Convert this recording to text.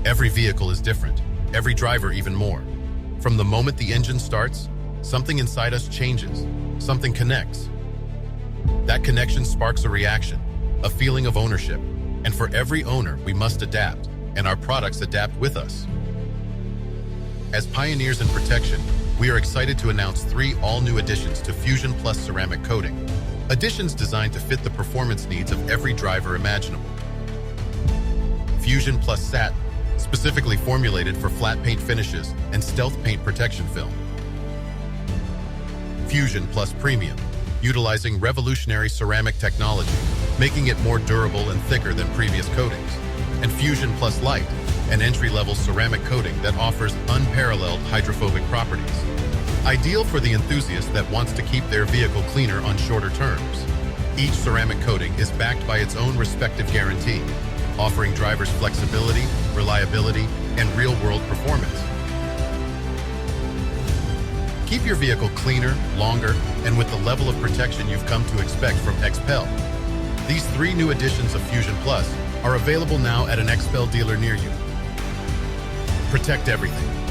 Every vehicle is different, every driver even more. From the moment the engine starts, something inside us changes, something connects. That connection sparks a reaction, a feeling of ownership, and for every owner, we must adapt, and our products adapt with us. As pioneers in protection, we are excited to announce 3 all-new additions to Fusion Plus ceramic coating. Additions designed to fit the performance needs of every driver imaginable. Fusion Plus Satin, specifically formulated for flat paint finishes and stealth paint protection film. Fusion Plus Premium, utilizing revolutionary ceramic technology, making it more durable and thicker than previous coatings. And Fusion Plus Light, an entry-level ceramic coating that offers unparalleled hydrophobic properties. Ideal for the enthusiast that wants to keep their vehicle cleaner on shorter terms. Each ceramic coating is backed by its own respective guarantee, offering drivers flexibility, reliability, and real-world performance. Keep your vehicle cleaner, longer, and with the level of protection you've come to expect from XPEL. These 3 new additions of Fusion Plus are available now at an XPEL dealer near you. Protect everything.